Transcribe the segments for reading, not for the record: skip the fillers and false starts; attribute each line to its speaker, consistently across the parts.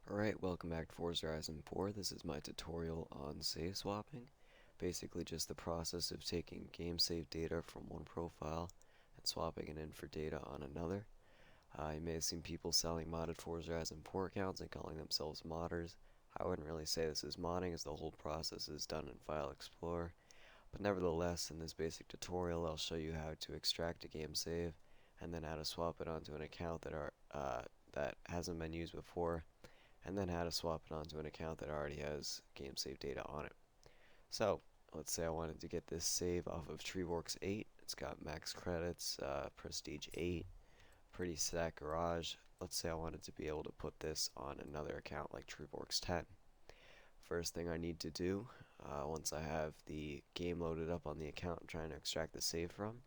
Speaker 1: Alright, welcome back to Forza Horizon 4. This is my tutorial on save swapping. Basically just the process of taking game save data from one profile and swapping it in for data on another. You may have seen people selling modded Forza Horizon 4 accounts and calling themselves modders. I wouldn't really say this is modding, as the whole process is done in File Explorer. But nevertheless, in this basic tutorial I'll show you how to extract a game save and then how to swap it onto an account that hasn't been used before, and then how to swap it onto an account that already has game save data on it. So let's say I wanted to get this save off of Treeworks 8. It's got max credits, prestige 8, pretty stack garage. Let's say I wanted to be able to put this on another account like Treeworks 10. First thing I need to do, once I have the game loaded up on the account I'm trying to extract the save from,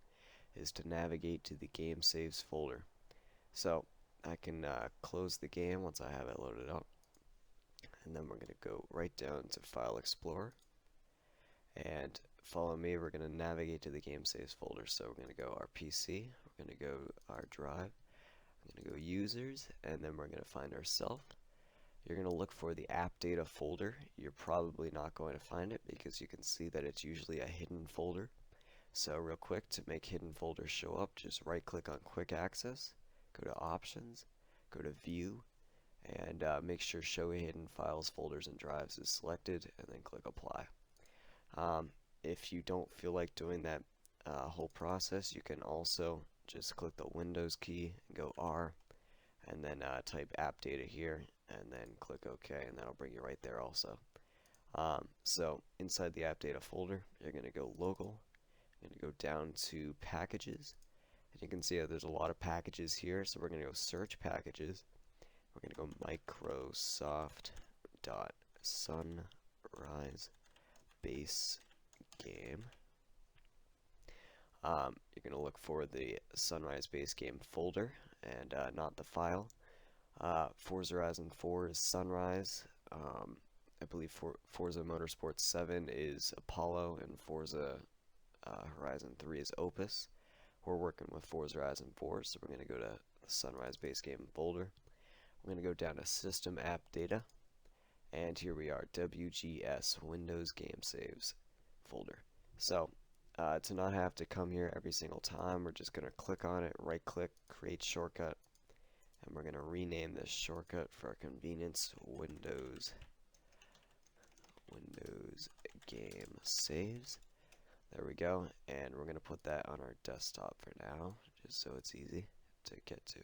Speaker 1: is to navigate to the game saves folder. So I can close the game once I have it loaded up, and then we're going to go right down to File Explorer, and follow me. We're going to navigate to the game saves folder. So we're going to go our PC, we're going to go our drive, we're going to go users, and then we're going to find ourself. You're going to look for the app data folder. You're probably not going to find it because you can see that it's usually a hidden folder. So real quick, to make hidden folders show up, just right click on quick access, go to options, go to view, and make sure show hidden files, folders, and drives is selected, and then click apply. If you don't feel like doing that whole process, you can also just click the Windows key and go R, and then type app data here, and then click OK, and that'll bring you right there also. So inside the app data folder, you're going to go local, you're going to go down to packages, and you can see that there's a lot of packages here, so we're going to go search packages. We're going to go Microsoft.Sunrise base game. You're going to look for the Sunrise base game folder and not the file. Forza Horizon 4 is Sunrise. I believe Forza Motorsport 7 is Apollo, and Forza Horizon 3 is Opus. We're working with Forza Horizon 4, so we're going to go to the Sunrise base game folder. We're going to go down to System App Data, and here we are, WGS, Windows Game Saves folder. So to not have to come here every single time, we're just going to click on it, right click, create shortcut, and we're going to rename this shortcut for our convenience Windows Game Saves. There we go, and we're going to put that on our desktop for now, just so it's easy to get to.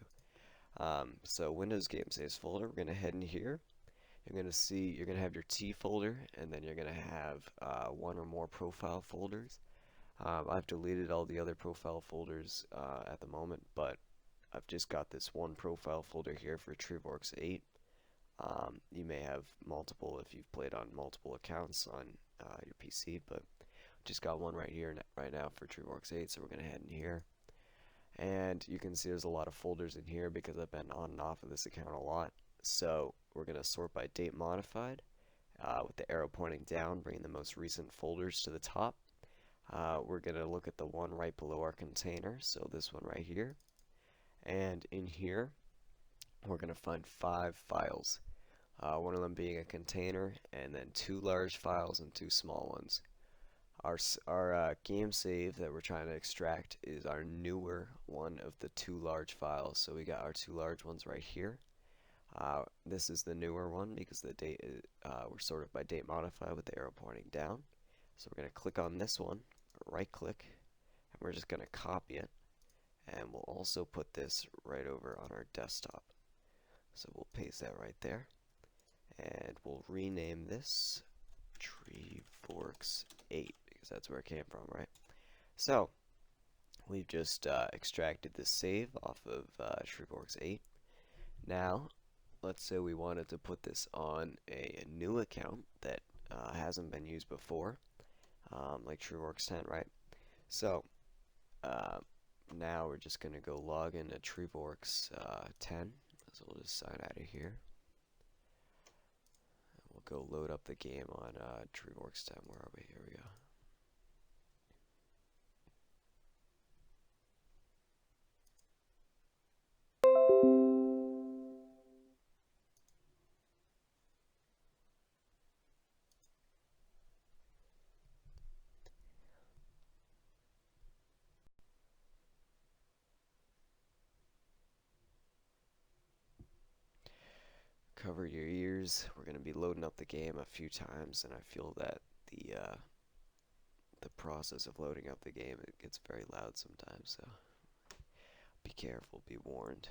Speaker 1: So Windows Game Saves folder, we're going to head in here. You're going to see, you're going to have your T folder, and then you're going to have one or more profile folders. I've deleted all the other profile folders at the moment, but I've just got this one profile folder here for Treeworks 8. You may have multiple if you've played on multiple accounts on your PC, but just got one right here right now for Treeworks 8, so we're going to head in here. And you can see there's a lot of folders in here because I've been on and off of this account a lot. So we're going to sort by date modified with the arrow pointing down, bringing the most recent folders to the top. We're going to look at the one right below our container, so this one right here. And in here, we're going to find 5 files, one of them being a container, and then 2 large files and 2 small ones. Our game save that we're trying to extract is our newer one of the 2 large files. So we got our 2 large ones right here. This is the newer one because the date we're sorted by date modified with the arrow pointing down. So we're going to click on this one, right click, and we're just going to copy it. And we'll also put this right over on our desktop. So we'll paste that right there. And we'll rename this Treeworks 8. That's where it came from, right? So we've just extracted this save off of Treeworks 8. Now let's say we wanted to put this on a new account that hasn't been used before, like Treeworks 10, right? So now we're just going to go log into Treeworks 10. So we'll just sign out of here. We'll go load up the game on Treeworks 10. Where are we? Here we go. cover your ears. We're going to be loading up the game a few times, and I feel that the process of loading up the game, it gets very loud sometimes, so be careful, be warned.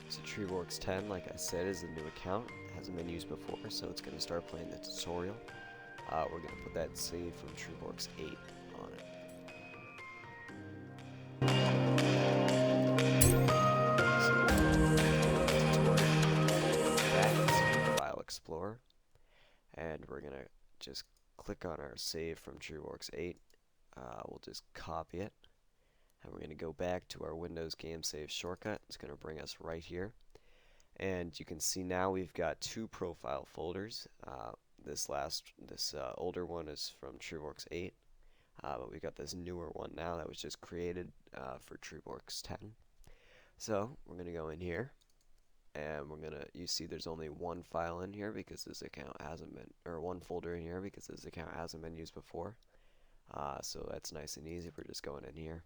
Speaker 1: So Treeworks 10, like I said, is a new account. It hasn't been used before, so it's going to start playing the tutorial. We're going to put that save from Treeworks 8 on it. So File Explorer, and we're going to just click on our save from Treeworks 8. We'll just copy it. And we're going to go back to our Windows Game Save shortcut. It's going to bring us right here. And you can see now we've got two profile folders. This older one is from Treeworks 8. But we've got this newer one now that was just created for Treeworks 10. So we're going to go in here. And you see there's only one file in here because this account hasn't been, or one folder in here because this account hasn't been used before. So that's nice and easy. We're just going in here.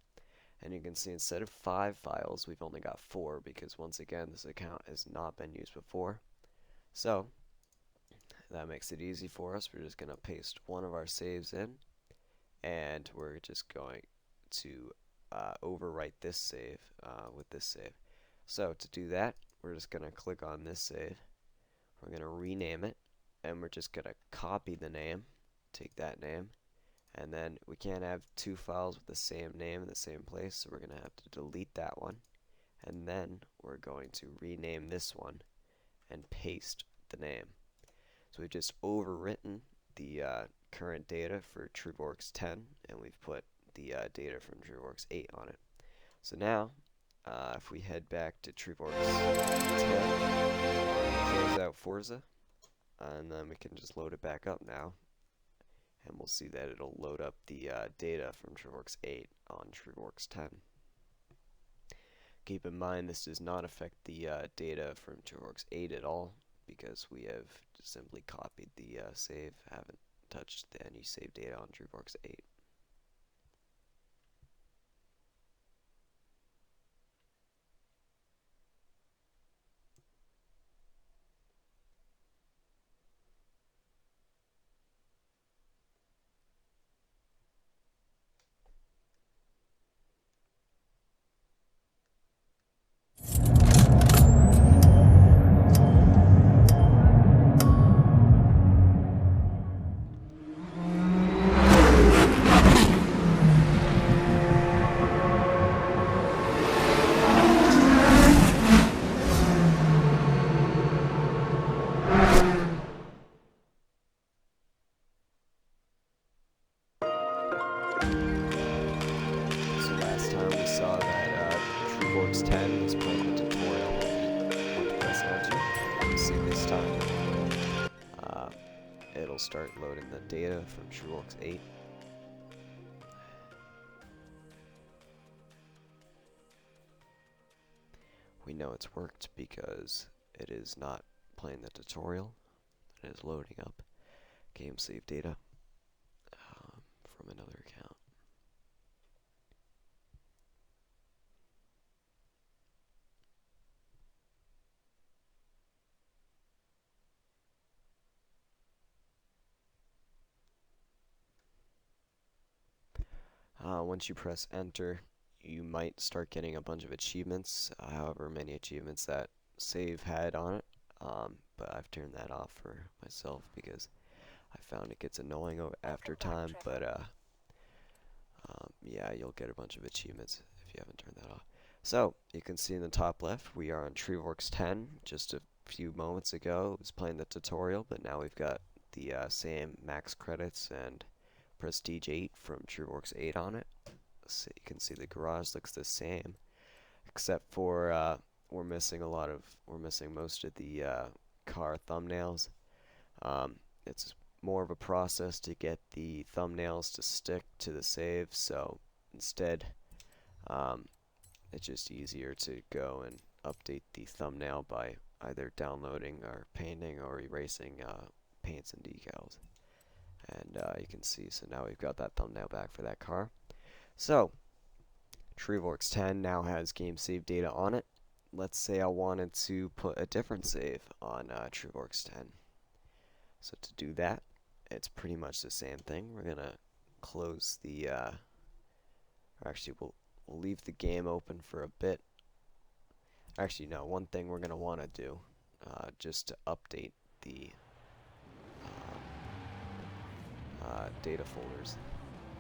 Speaker 1: And you can see instead of 5 files, we've only got 4 because once again, this account has not been used before. So that makes it easy for us. We're just going to paste one of our saves in, and we're just going to overwrite this save with this save. So to do that, we're just going to click on this save. We're going to rename it, and we're just going to copy the name, take that name. And then we can't have 2 files with the same name in the same place, so we're going to have to delete that one. And then we're going to rename this one and paste the name. So we've just overwritten the current data for Treeworks 10, and we've put the data from Treeworks 8 on it. So now, if we head back to Treeworks 10, close out Forza, and then we can just load it back up now. And we'll see that it'll load up the data from Treeworks 8 on Treeworks 10. Keep in mind this does not affect the data from Treeworks 8 at all because we have simply copied the save, haven't touched any save data on Treeworks 8. We saw that Treeworks 10 was playing the tutorial when we went to press enter. You see this time it'll start loading the data from Treeworks 8. We know it's worked because it is not playing the tutorial. It is loading up game save data from another account. Once you press enter, you might start getting a bunch of achievements, however many achievements that save had on it, but I've turned that off for myself because I found it gets annoying after time, but yeah, you'll get a bunch of achievements if you haven't turned that off. So, you can see in the top left, we are on Treeworks 10, just few moments ago, it was playing the tutorial, but now we've got the same max credits and prestige 8 from TrueWorks 8 on it. So you can see the garage looks the same, except for we're missing most of the car thumbnails. It's more of a process to get the thumbnails to stick to the save, so instead it's just easier to go and update the thumbnail by either downloading or painting or erasing paints and decals. And you can see, so now we've got that thumbnail back for that car. So TrueWorks 10 now has game save data on it. Let's say I wanted to put a different save on TrueWorks 10. So to do that, it's pretty much the same thing. We're gonna close the, or actually we'll leave the game open for a bit. Actually, no, one thing we're gonna want to do, just to update the data folders,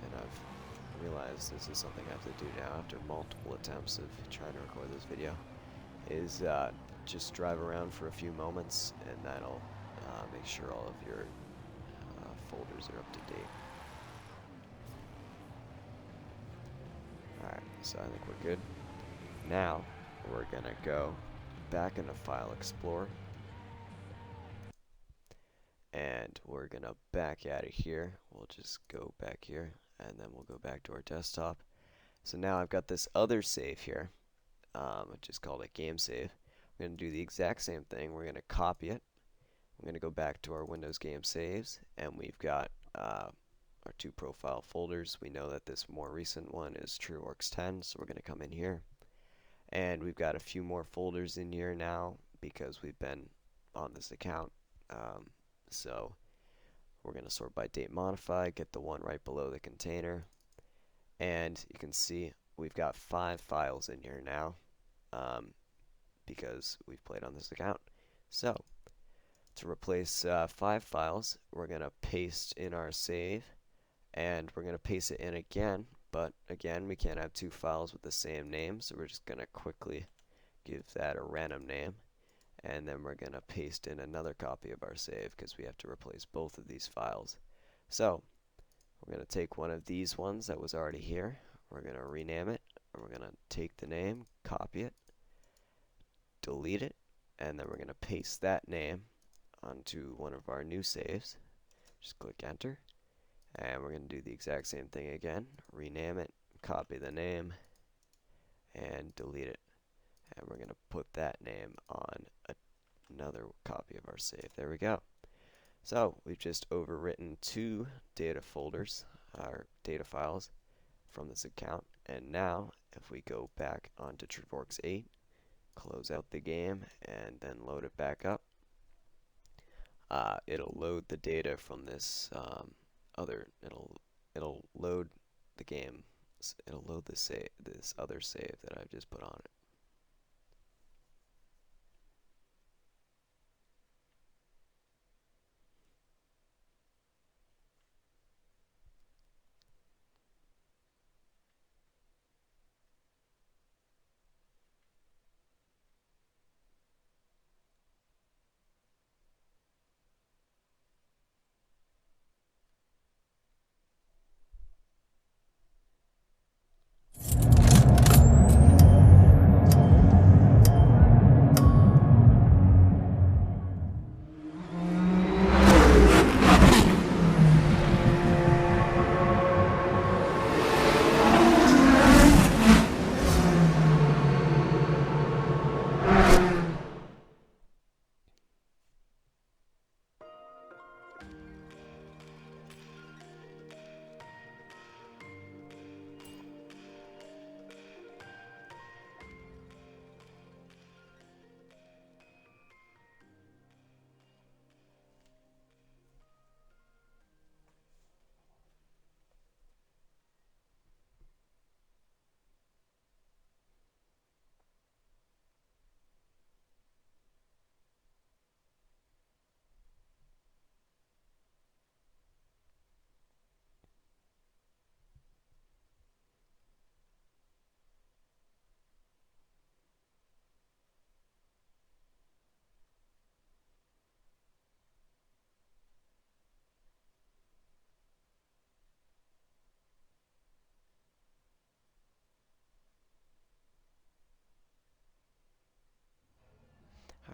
Speaker 1: and I've realized this is something I have to do now after multiple attempts of trying to record this video, is just drive around for a few moments, and that'll make sure all of your folders are up to date. Alright, so I think we're good. Now, we're gonna go back into File Explorer, and we're gonna back out of here. We'll just go back here, and then we'll go back to our desktop. So now I've got this other save here, which is called a game save. We're gonna do the exact same thing. We're gonna copy it. I'm gonna go back to our Windows game saves, and we've got our two profile folders. We know that this more recent one is TrueWorks 10, so we're gonna come in here. And we've got a few more folders in here now because we've been on this account. So we're going to sort by date modified, get the one right below the container. And you can see we've got 5 files in here now because we've played on this account. So to replace 5 files, we're going to paste in our save, and we're going to paste it in again. But again, we can't have 2 files with the same name, so we're just going to quickly give that a random name, and then we're going to paste in another copy of our save because we have to replace both of these files. So we're going to take one of these ones that was already here, we're going to rename it, and we're going to take the name, copy it, delete it, and then we're going to paste that name onto one of our new saves. Just click enter. And we're going to do the exact same thing again. Rename it, copy the name, and delete it. And we're going to put that name on another copy of our save. There we go. So we've just overwritten 2 data folders, our data files, from this account. And now, if we go back onto TrueWorks 8, close out the game, and then load it back up, it'll load the data from this it'll load the game. It'll load this other save that I've just put on it.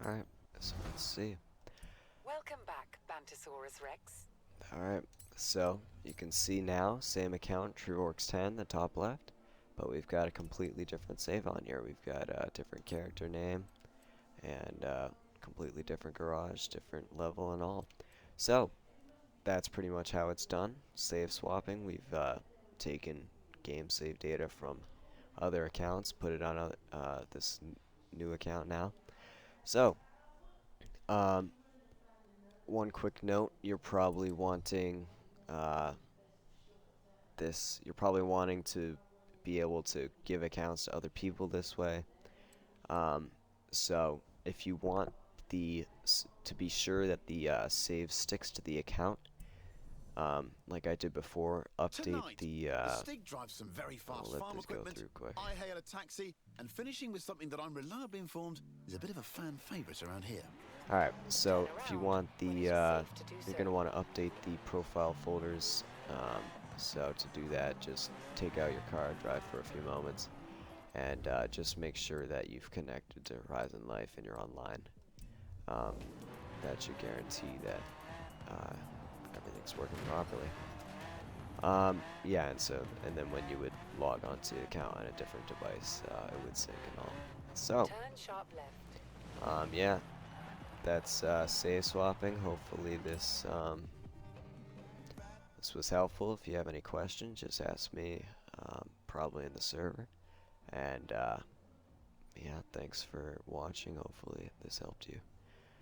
Speaker 1: Alright, so let's see.
Speaker 2: Welcome back, Bantosaurus Rex.
Speaker 1: Alright, so you can see now, same account, TrueOrcs10, the top left, but we've got a completely different save on here. We've got a different character name, and completely different garage, different level and all. So, that's pretty much how it's done. Save swapping, we've taken game save data from other accounts, put it on this new account now. So, um, one quick note, you're probably wanting you're probably wanting to be able to give accounts to other people this way. Um, so if you want to be sure that the save sticks to the account, like I did before, update
Speaker 3: Tonight,
Speaker 1: the.
Speaker 3: Stig drives some very fast
Speaker 1: Let
Speaker 3: farm
Speaker 1: this go
Speaker 3: equipment.
Speaker 1: through quick.
Speaker 3: I hail a taxi, and finishing with something that I'm reliably informed is a bit of a fan favorite around here.
Speaker 1: Alright, so if you want the,
Speaker 2: when it is safe to do
Speaker 1: you're
Speaker 2: so.
Speaker 1: going to want to update the profile folders. So to do that, just take out your car, drive for a few moments, and just make sure that you've connected to Horizon Life and you're online. That should guarantee that everything's working properly. Yeah, and then when you would log onto the account on a different device, it would sync and all. So,
Speaker 2: Turn sharp left.
Speaker 1: yeah, that's save swapping. Hopefully this this was helpful. If you have any questions, just ask me, probably in the server. And yeah, thanks for watching. Hopefully this helped you.